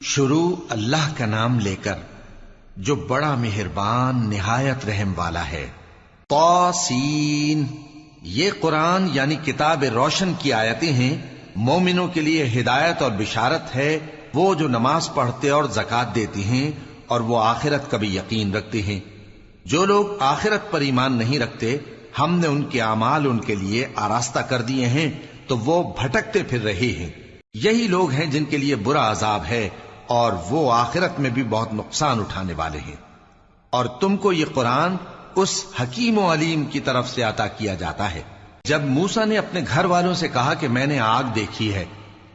شروع اللہ کا نام لے کر جو بڑا مہربان نہایت رحم والا ہے۔ طاسین، یہ قرآن یعنی کتاب روشن کی آیتیں ہیں، مومنوں کے لیے ہدایت اور بشارت ہے، وہ جو نماز پڑھتے اور زکوٰۃ دیتے ہیں اور وہ آخرت کا بھی یقین رکھتے ہیں۔ جو لوگ آخرت پر ایمان نہیں رکھتے ہم نے ان کے اعمال ان کے لیے آراستہ کر دیے ہیں تو وہ بھٹکتے پھر رہے ہیں۔ یہی لوگ ہیں جن کے لیے برا عذاب ہے اور وہ آخرت میں بھی بہت نقصان اٹھانے والے ہیں۔ اور تم کو یہ قرآن اس حکیم و علیم کی طرف سے عطا کیا جاتا ہے۔ جب موسیٰ نے اپنے گھر والوں سے کہا کہ میں نے آگ دیکھی ہے،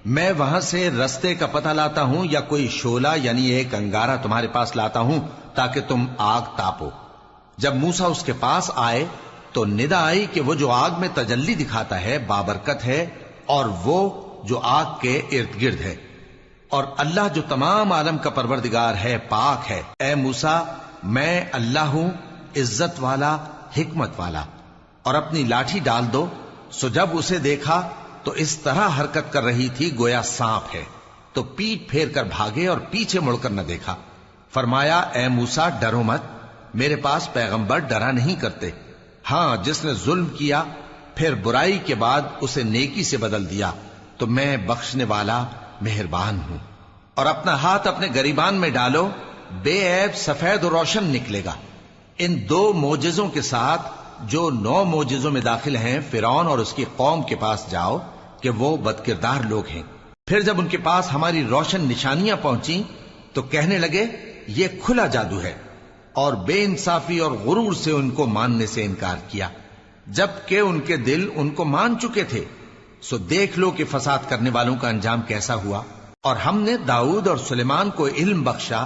میں وہاں سے رستے کا پتہ لاتا ہوں یا کوئی شعلہ یعنی ایک انگارہ تمہارے پاس لاتا ہوں تاکہ تم آگ تاپو۔ جب موسیٰ اس کے پاس آئے تو ندا آئی کہ وہ جو آگ میں تجلی دکھاتا ہے بابرکت ہے اور وہ جو آگ کے ارد گرد ہے، اور اللہ جو تمام عالم کا پروردگار ہے پاک ہے۔ اے موسیٰ، میں اللہ ہوں، عزت والا، حکمت والا، اور اپنی لاٹھی ڈال دو۔ سو جب اسے دیکھا تو اس طرح حرکت کر رہی تھی گویا سانپ ہے، تو پیٹ پھیر کر بھاگے اور پیچھے مڑ کر نہ دیکھا۔ فرمایا، اے موسیٰ ڈرو مت، میرے پاس پیغمبر ڈرا نہیں کرتے۔ ہاں، جس نے ظلم کیا پھر برائی کے بعد اسے نیکی سے بدل دیا تو میں بخشنے والا مہربان ہوں۔ اور اپنا ہاتھ اپنے گریبان میں ڈالو، بے عیب سفید و روشن نکلے گا۔ ان 2 معجزوں کے ساتھ جو 9 معجزوں میں داخل ہیں فرعون اور اس کی قوم کے پاس جاؤ کہ وہ بدکردار لوگ ہیں۔ پھر جب ان کے پاس ہماری روشن نشانیاں پہنچیں تو کہنے لگے یہ کھلا جادو ہے، اور بے انصافی اور غرور سے ان کو ماننے سے انکار کیا، جبکہ ان کے دل ان کو مان چکے تھے۔ سو دیکھ لو کہ فساد کرنے والوں کا انجام کیسا ہوا۔ اور ہم نے داؤد اور سلیمان کو علم بخشا،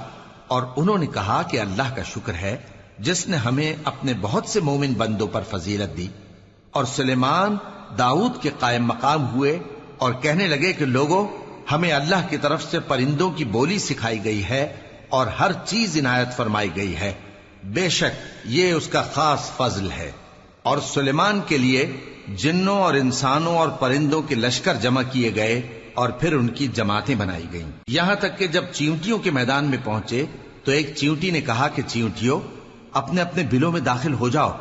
اور انہوں نے کہا کہ اللہ کا شکر ہے جس نے ہمیں اپنے بہت سے مومن بندوں پر فضیلت دی۔ اور سلیمان داؤد کے قائم مقام ہوئے اور کہنے لگے کہ لوگوں، ہمیں اللہ کی طرف سے پرندوں کی بولی سکھائی گئی ہے اور ہر چیز عنایت فرمائی گئی ہے، بے شک یہ اس کا خاص فضل ہے۔ اور سلیمان کے لیے جنوں اور انسانوں اور پرندوں کے لشکر جمع کیے گئے اور پھر ان کی جماعتیں بنائی گئیں، یہاں تک کہ جب چیونٹیوں کے میدان میں پہنچے تو ایک چیونٹی نے کہا کہ چیونٹیوں، اپنے اپنے بلوں میں داخل ہو جاؤ،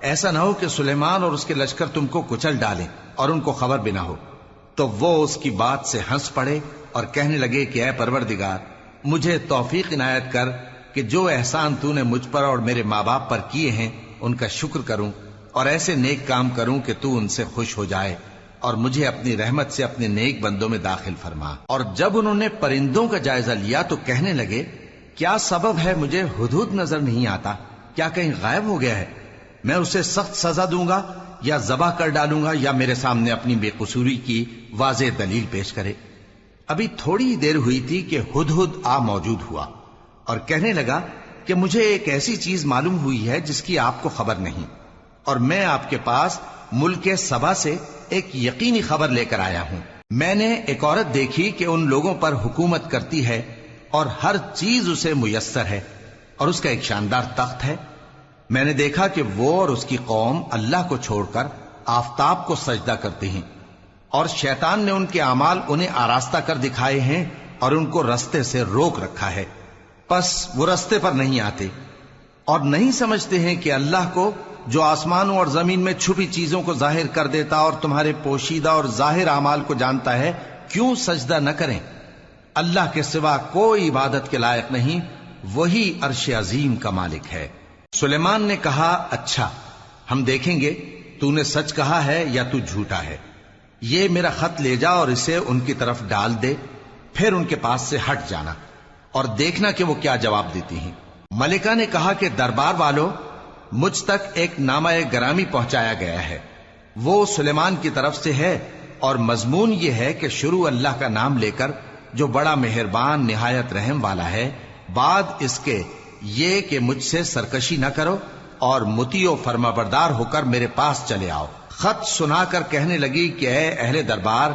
ایسا نہ ہو کہ سلیمان اور اس کے لشکر تم کو کچل ڈالیں اور ان کو خبر بھی نہ ہو۔ تو وہ اس کی بات سے ہنس پڑے اور کہنے لگے کہ اے پروردگار، مجھے توفیق عنایت کر کہ جو احسان تو نے مجھ پر اور میرے ماں باپ پر کیے ہیں ان کا شکر کروں اور ایسے نیک کام کروں کہ تو ان سے خوش ہو جائے، اور مجھے اپنی رحمت سے اپنے نیک بندوں میں داخل فرما۔ اور جب انہوں نے پرندوں کا جائزہ لیا تو کہنے لگے کیا سبب ہے مجھے ہدہد نظر نہیں آتا؟ کیا کہیں غائب ہو گیا ہے؟ میں اسے سخت سزا دوں گا یا ذبح کر ڈالوں گا یا میرے سامنے اپنی بے قصوری کی واضح دلیل پیش کرے۔ ابھی تھوڑی ہی دیر ہوئی تھی کہ ہدہد آ موجود ہوا اور کہنے لگا کہ مجھے ایک ایسی چیز معلوم ہوئی ہے جس کی آپ کو خبر نہیں، اور میں آپ کے پاس ملک سبا سے ایک یقینی خبر لے کر آیا ہوں۔ میں نے ایک عورت دیکھی کہ ان لوگوں پر حکومت کرتی ہے اور ہر چیز اسے میسر ہے، اور اس کا ایک شاندار تخت ہے۔ میں نے دیکھا کہ وہ اور اس کی قوم اللہ کو چھوڑ کر آفتاب کو سجدہ کرتے ہیں، اور شیطان نے ان کے اعمال انہیں آراستہ کر دکھائے ہیں اور ان کو رستے سے روک رکھا ہے، پس وہ رستے پر نہیں آتے، اور نہیں سمجھتے ہیں کہ اللہ کو جو آسمانوں اور زمین میں چھپی چیزوں کو ظاہر کر دیتا اور تمہارے پوشیدہ اور ظاہر اعمال کو جانتا ہے، کیوں سجدہ نہ کریں؟ اللہ کے سوا کوئی عبادت کے لائق نہیں، وہی عرش عظیم کا مالک ہے۔ سلیمان نے کہا اچھا، ہم دیکھیں گے تو نے سچ کہا ہے یا تو جھوٹا ہے۔ یہ میرا خط لے جا اور اسے ان کی طرف ڈال دے، پھر ان کے پاس سے ہٹ جانا اور دیکھنا کہ وہ کیا جواب دیتی ہیں۔ ملکہ نے کہا کہ دربار والو، مجھ تک ایک نامہ گرامی پہنچایا گیا ہے، وہ سلیمان کی طرف سے ہے، اور مضمون یہ ہے کہ شروع اللہ کا نام لے کر جو بڑا مہربان نہایت رحم والا ہے، بعد اس کے یہ کہ مجھ سے سرکشی نہ کرو اور مطیع و فرما بردار ہو کر میرے پاس چلے آؤ۔ خط سنا کر کہنے لگی کہ اے اہل دربار،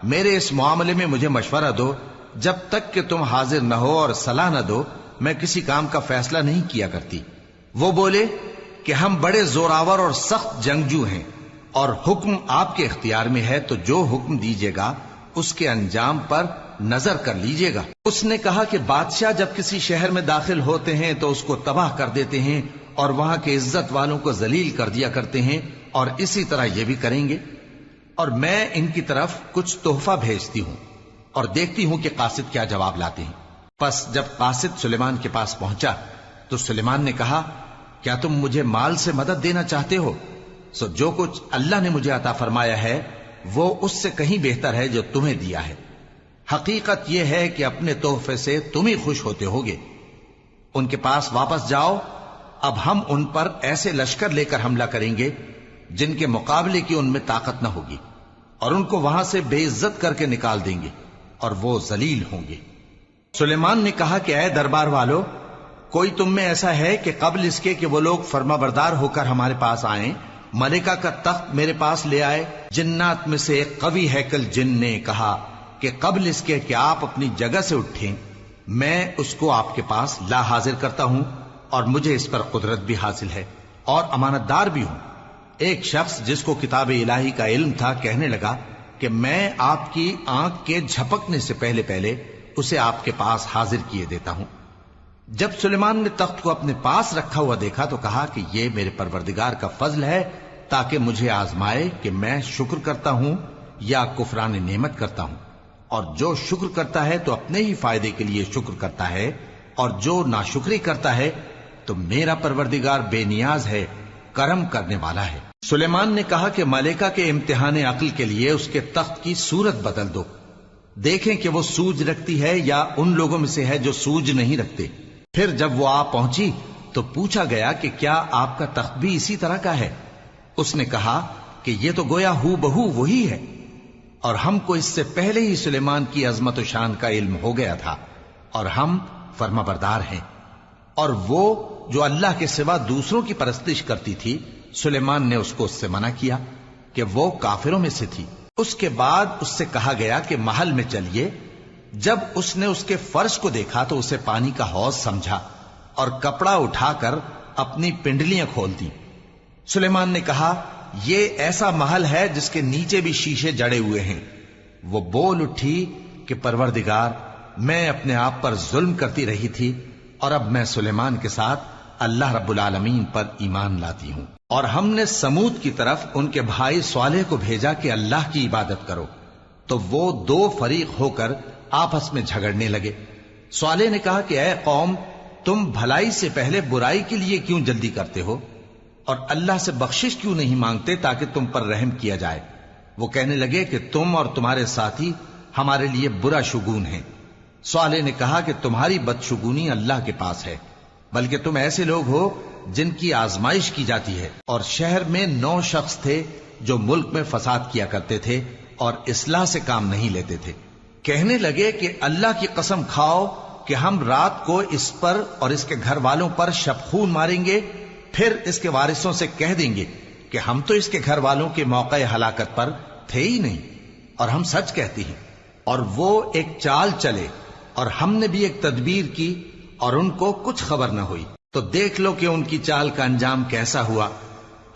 میرے اس معاملے میں مجھے مشورہ دو، جب تک کہ تم حاضر نہ ہو اور صلاح نہ دو میں کسی کام کا فیصلہ نہیں کیا کرتی۔ وہ بولے کہ ہم بڑے زوراور اور سخت جنگجو ہیں، اور حکم آپ کے اختیار میں ہے، تو جو حکم دیجیے گا اس کے انجام پر نظر کر لیجئے گا۔ اس نے کہا کہ بادشاہ جب کسی شہر میں داخل ہوتے ہیں تو اس کو تباہ کر دیتے ہیں اور وہاں کے عزت والوں کو ذلیل کر دیا کرتے ہیں، اور اسی طرح یہ بھی کریں گے، اور میں ان کی طرف کچھ تحفہ بھیجتی ہوں اور دیکھتی ہوں کہ قاصد کیا جواب لاتے ہیں۔ پس جب قاصد سلیمان کے پاس پہنچا تو سلیمان نے کہا، کیا تم مجھے مال سے مدد دینا چاہتے ہو؟ سو جو کچھ اللہ نے مجھے عطا فرمایا ہے وہ اس سے کہیں بہتر ہے جو تمہیں دیا ہے۔ حقیقت یہ ہے کہ اپنے تحفے سے تم ہی خوش ہوتے ہوگے۔ ان کے پاس واپس جاؤ، اب ہم ان پر ایسے لشکر لے کر حملہ کریں گے جن کے مقابلے کی ان میں طاقت نہ ہوگی، اور ان کو وہاں سے بے عزت کر کے نکال دیں گے اور وہ ذلیل ہوں گے۔ سلیمان نے کہا کہ اے دربار والو، کوئی تم میں ایسا ہے کہ قبل اس کے کہ وہ لوگ فرما بردار ہو کر ہمارے پاس آئیں، ملکہ کا تخت میرے پاس لے آئے؟ جنات میں سے ایک قوی ہیکل جن نے کہا کہ قبل اس کے کہ آپ اپنی جگہ سے اٹھیں میں اس کو آپ کے پاس لا حاضر کرتا ہوں، اور مجھے اس پر قدرت بھی حاصل ہے اور امانت دار بھی ہوں۔ ایک شخص جس کو کتاب الہی کا علم تھا کہنے لگا کہ میں آپ کی آنکھ کے جھپکنے سے پہلے پہلے اسے آپ کے پاس حاضر کیے دیتا ہوں۔ جب سلیمان نے تخت کو اپنے پاس رکھا ہوا دیکھا تو کہا کہ یہ میرے پروردگار کا فضل ہے تاکہ مجھے آزمائے کہ میں شکر کرتا ہوں یا کفران نعمت کرتا ہوں، اور جو شکر کرتا ہے تو اپنے ہی فائدے کے لیے شکر کرتا ہے، اور جو ناشکری کرتا ہے تو میرا پروردگار بے نیاز ہے، کرم کرنے والا ہے۔ سلیمان نے کہا کہ ملکہ کے امتحان عقل کے لیے اس کے تخت کی صورت بدل دو، دیکھیں کہ وہ سوج رکھتی ہے یا ان لوگوں میں سے ہے جو سوج نہیں رکھتے۔ پھر جب وہ آ پہنچی تو پوچھا گیا کہ کیا آپ کا تخت بھی اسی طرح کا ہے؟ اس نے کہا کہ یہ تو گویا ہو بہو وہی ہے، اور ہم کو اس سے پہلے ہی سلیمان کی عظمت و شان کا علم ہو گیا تھا، اور ہم فرما بردار ہیں۔ اور وہ جو اللہ کے سوا دوسروں کی پرستش کرتی تھی، سلیمان نے اس کو اس سے منع کیا کہ وہ کافروں میں سے تھی۔ اس کے بعد اس سے کہا گیا کہ محل میں چلیے۔ جب اس نے اس کے فرش کو دیکھا تو اسے پانی کا حوض سمجھا اور کپڑا اٹھا کر اپنی پنڈلیاں کھول دی۔ سلیمان نے کہا، یہ ایسا محل ہے جس کے نیچے بھی شیشے جڑے ہوئے ہیں۔ وہ بول اٹھی کہ پروردگار، میں اپنے آپ پر ظلم کرتی رہی تھی، اور اب میں سلیمان کے ساتھ اللہ رب العالمین پر ایمان لاتی ہوں۔ اور ہم نے سمود کی طرف ان کے بھائی صالح کو بھیجا کہ اللہ کی عبادت کرو، تو وہ دو فریق ہو کر آپس میں جھگڑنے لگے۔ صالح نے کہا کہ اے قوم، تم بھلائی سے پہلے برائی کے لیے کیوں جلدی کرتے ہو، اور اللہ سے بخشش کیوں نہیں مانگتے تاکہ تم پر رحم کیا جائے؟ وہ کہنے لگے کہ تم اور تمہارے ساتھی ہمارے لیے برا شگون ہیں۔ صالح نے کہا کہ تمہاری بدشگونی اللہ کے پاس ہے، بلکہ تم ایسے لوگ ہو جن کی آزمائش کی جاتی ہے۔ اور شہر میں 9 شخص تھے جو ملک میں فساد کیا کرتے تھے اور اصلاح سے کام نہیں لیتے تھے۔ کہنے لگے کہ اللہ کی قسم کھاؤ کہ ہم رات کو اس پر اور اس کے گھر والوں پر شبخون ماریں گے، پھر اس کے وارثوں سے کہہ دیں گے کہ ہم تو اس کے گھر والوں کے موقع ہلاکت پر تھے ہی نہیں، اور ہم سچ کہتے ہیں۔ اور وہ ایک چال چلے، اور ہم نے بھی ایک تدبیر کی، اور ان کو کچھ خبر نہ ہوئی۔ تو دیکھ لو کہ ان کی چال کا انجام کیسا ہوا۔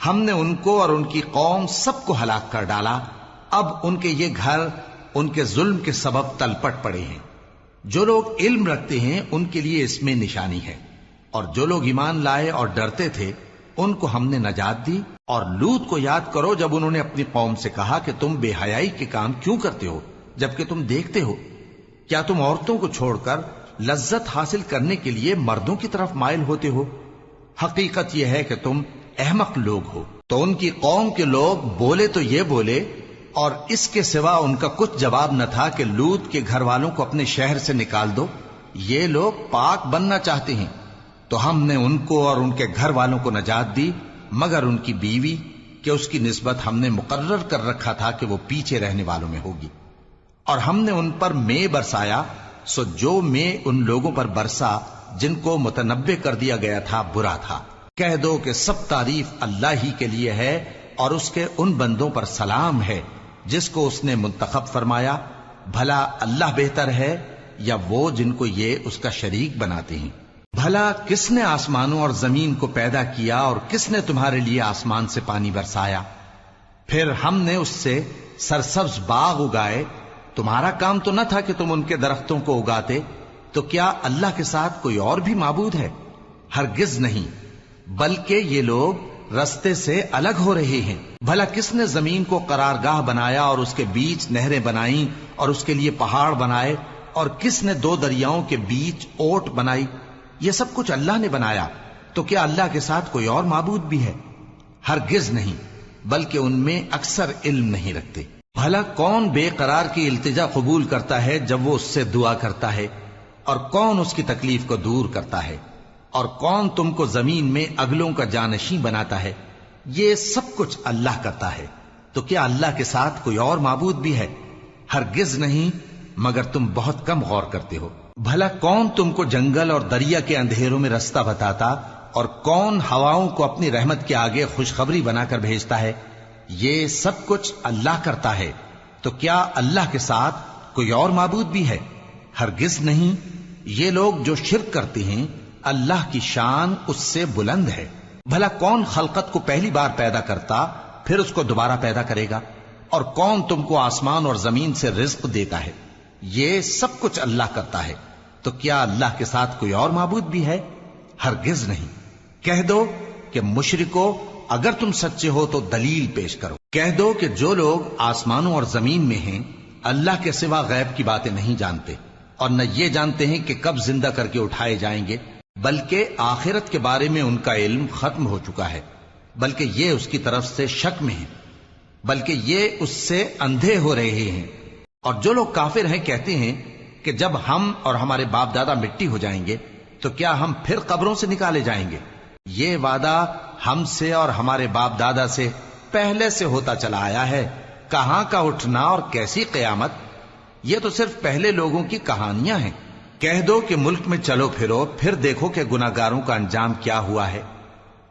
ہم نے ان کو اور ان کی قوم سب کو ہلاک کر ڈالا۔ اب ان کے یہ گھر ان کے ظلم کے سبب تلپٹ پڑے ہیں۔ جو لوگ علم رکھتے ہیں ان کے لیے اس میں نشانی ہے، اور جو لوگ ایمان لائے اور ڈرتے تھے ان کو ہم نے نجات دی۔ اور لوط کو یاد کرو جب انہوں نے اپنی قوم سے کہا کہ تم بے حیائی کے کام کیوں کرتے ہو جبکہ تم دیکھتے ہو؟ کیا تم عورتوں کو چھوڑ کر لذت حاصل کرنے کے لیے مردوں کی طرف مائل ہوتے ہو؟ حقیقت یہ ہے کہ تم احمق لوگ ہو۔ تو ان کی قوم کے لوگ بولے تو یہ بولے، اور اس کے سوا ان کا کچھ جواب نہ تھا کہ لوط کے گھر والوں کو اپنے شہر سے نکال دو، یہ لوگ پاک بننا چاہتے ہیں۔ تو ہم نے ان کو اور ان کے گھر والوں کو نجات دی، مگر ان کی بیوی کہ اس کی نسبت ہم نے مقرر کر رکھا تھا کہ وہ پیچھے رہنے والوں میں ہوگی۔ اور ہم نے ان پر مے برسایا، سو جو مے ان لوگوں پر برسا جن کو متنبع کر دیا گیا تھا برا تھا۔ کہہ دو کہ سب تعریف اللہ ہی کے لیے ہے، اور اس کے ان بندوں پر سلام ہے جس کو اس نے منتخب فرمایا۔ بھلا اللہ بہتر ہے یا وہ جن کو یہ اس کا شریک بناتے ہیں؟ بھلا کس نے آسمانوں اور زمین کو پیدا کیا، اور کس نے تمہارے لیے آسمان سے پانی برسایا؟ پھر ہم نے اس سے سرسبز باغ اگائے تمہارا کام تو نہ تھا کہ تم ان کے درختوں کو اگاتے، تو کیا اللہ کے ساتھ کوئی اور بھی معبود ہے؟ ہرگز نہیں، بلکہ یہ لوگ رستے سے الگ ہو رہے ہیں۔ بھلا کس نے زمین کو قرارگاہ بنایا اور اس کے بیچ نہریں بنائیں اور اس کے لیے پہاڑ بنائے، اور کس نے دو دریاؤں کے بیچ اوٹ بنائی؟ یہ سب کچھ اللہ نے بنایا، تو کیا اللہ کے ساتھ کوئی اور معبود بھی ہے؟ ہرگز نہیں، بلکہ ان میں اکثر علم نہیں رکھتے۔ بھلا کون بے قرار کی التجا قبول کرتا ہے جب وہ اس سے دعا کرتا ہے، اور کون اس کی تکلیف کو دور کرتا ہے، اور کون تم کو زمین میں اگلوں کا جانشین بناتا ہے؟ یہ سب کچھ اللہ کرتا ہے، تو کیا اللہ کے ساتھ کوئی اور معبود بھی ہے؟ ہرگز نہیں، مگر تم بہت کم غور کرتے ہو۔ بھلا کون تم کو جنگل اور دریا کے اندھیروں میں رستہ بتاتا، اور کون ہواؤں کو اپنی رحمت کے آگے خوشخبری بنا کر بھیجتا ہے؟ یہ سب کچھ اللہ کرتا ہے، تو کیا اللہ کے ساتھ کوئی اور معبود بھی ہے؟ ہرگز نہیں۔ یہ لوگ جو شرک کرتے ہیں، اللہ کی شان اس سے بلند ہے۔ بھلا کون خلقت کو پہلی بار پیدا کرتا پھر اس کو دوبارہ پیدا کرے گا؟ اور کون تم کو آسمان اور زمین سے رزق دیتا ہے؟ یہ سب کچھ اللہ کرتا ہے، تو کیا اللہ کے ساتھ کوئی اور معبود بھی ہے؟ ہرگز نہیں۔ کہہ دو کہ مشرکو، اگر تم سچے ہو تو دلیل پیش کرو۔ کہہ دو کہ جو لوگ آسمانوں اور زمین میں ہیں اللہ کے سوا غیب کی باتیں نہیں جانتے، اور نہ یہ جانتے ہیں کہ کب زندہ کر کے اٹھائے جائیں گے، بلکہ آخرت کے بارے میں ان کا علم ختم ہو چکا ہے، بلکہ یہ اس کی طرف سے شک میں ہیں، بلکہ یہ اس سے اندھے ہو رہے ہیں۔ اور جو لوگ کافر ہیں کہتے ہیں کہ جب ہم اور ہمارے باپ دادا مٹی ہو جائیں گے تو کیا ہم پھر قبروں سے نکالے جائیں گے؟ یہ وعدہ ہم سے اور ہمارے باپ دادا سے پہلے سے ہوتا چلا آیا ہے، کہاں کا اٹھنا اور کیسی قیامت؟ یہ تو صرف پہلے لوگوں کی کہانیاں ہیں۔ کہہ دو کہ ملک میں چلو پھرو، پھر دیکھو کہ گناہگاروں کا انجام کیا ہوا ہے،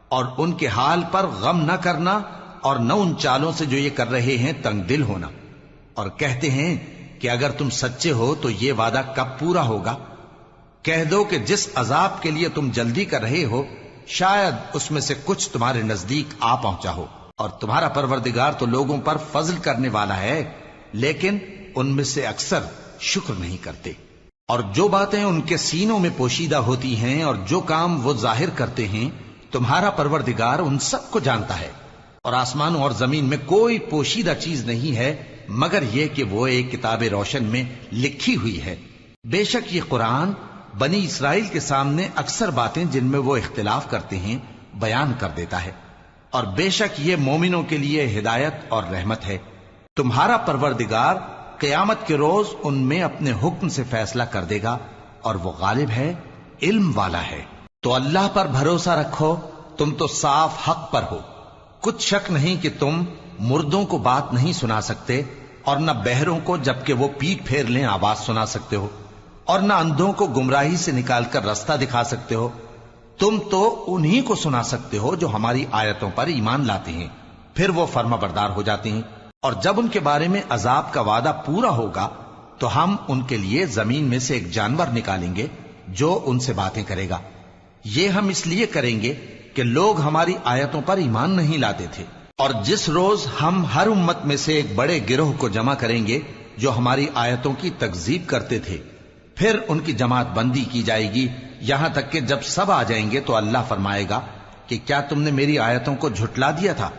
اور ان کے حال پر غم نہ کرنا، اور نہ ان چالوں سے جو یہ کر رہے ہیں تنگ دل ہونا۔ اور کہتے ہیں کہ اگر تم سچے ہو تو یہ وعدہ کب پورا ہوگا؟ کہہ دو کہ جس عذاب کے لیے تم جلدی کر رہے ہو شاید اس میں سے کچھ تمہارے نزدیک آ پہنچا ہو، اور تمہارا پروردگار تو لوگوں پر فضل کرنے والا ہے، لیکن ان میں سے اکثر شکر نہیں کرتے۔ اور جو باتیں ان کے سینوں میں پوشیدہ ہوتی ہیں اور جو کام وہ ظاہر کرتے ہیں، تمہارا پروردگار ان سب کو جانتا ہے۔ اور آسمانوں اور زمین میں کوئی پوشیدہ چیز نہیں ہے مگر یہ کہ وہ ایک کتاب روشن میں لکھی ہوئی ہے۔ بے شک یہ قرآن بنی اسرائیل کے سامنے اکثر باتیں جن میں وہ اختلاف کرتے ہیں بیان کر دیتا ہے، اور بے شک یہ مومنوں کے لیے ہدایت اور رحمت ہے۔ تمہارا پروردگار قیامت کے روز ان میں اپنے حکم سے فیصلہ کر دے گا، اور وہ غالب ہے، علم والا ہے۔ تو اللہ پر بھروسہ رکھو، تم تو صاف حق پر ہو۔ کچھ شک نہیں کہ تم مردوں کو بات نہیں سنا سکتے، اور نہ بہروں کو جبکہ وہ پیٹ پھیر لیں آواز سنا سکتے ہو، اور نہ اندھوں کو گمراہی سے نکال کر رستہ دکھا سکتے ہو۔ تم تو انہی کو سنا سکتے ہو جو ہماری آیتوں پر ایمان لاتے ہیں، پھر وہ فرما بردار ہو جاتے ہیں، اور جب ان کے بارے میں عذاب کا وعدہ پورا ہوگا تو ہم ان کے لیے زمین میں سے ایک جانور نکالیں گے جو ان سے باتیں کرے گا۔ یہ ہم اس لیے کریں گے کہ لوگ ہماری آیتوں پر ایمان نہیں لاتے تھے۔ اور جس روز ہم ہر امت میں سے ایک بڑے گروہ کو جمع کریں گے جو ہماری آیتوں کی تکذیب کرتے تھے، پھر ان کی جماعت بندی کی جائے گی، یہاں تک کہ جب سب آ جائیں گے تو اللہ فرمائے گا کہ کیا تم نے میری آیتوں کو جھٹلا دیا تھا،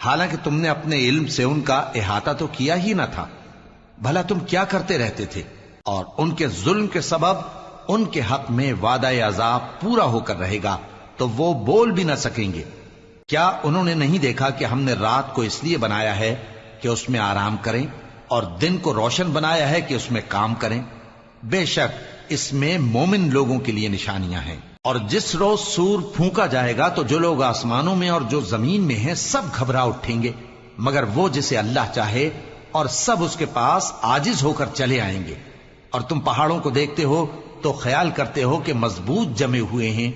حالانکہ تم نے اپنے علم سے ان کا احاطہ تو کیا ہی نہ تھا؟ بھلا تم کیا کرتے رہتے تھے؟ اور ان کے ظلم کے سبب ان کے حق میں وعدہ عذاب پورا ہو کر رہے گا، تو وہ بول بھی نہ سکیں گے۔ کیا انہوں نے نہیں دیکھا کہ ہم نے رات کو اس لیے بنایا ہے کہ اس میں آرام کریں، اور دن کو روشن بنایا ہے کہ اس میں کام کریں؟ بے شک اس میں مومن لوگوں کے لیے نشانیاں ہیں۔ اور جس روز سور پھونکا جائے گا تو جو لوگ آسمانوں میں اور جو زمین میں ہیں سب گھبرا اٹھیں گے، مگر وہ جسے اللہ چاہے، اور سب اس کے پاس عاجز ہو کر چلے آئیں گے۔ اور تم پہاڑوں کو دیکھتے ہو تو خیال کرتے ہو کہ مضبوط جمے ہوئے ہیں،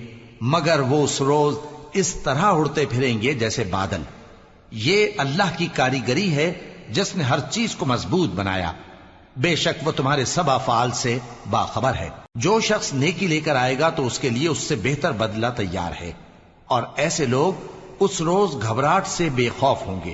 مگر وہ اس روز اس طرح اڑتے پھریں گے جیسے بادل۔ یہ اللہ کی کاریگری ہے جس نے ہر چیز کو مضبوط بنایا، بے شک وہ تمہارے سب افعال سے باخبر ہے۔ جو شخص نیکی لے کر آئے گا تو اس کے لیے اس سے بہتر بدلہ تیار ہے، اور ایسے لوگ اس روز گھبراہٹ سے بے خوف ہوں گے،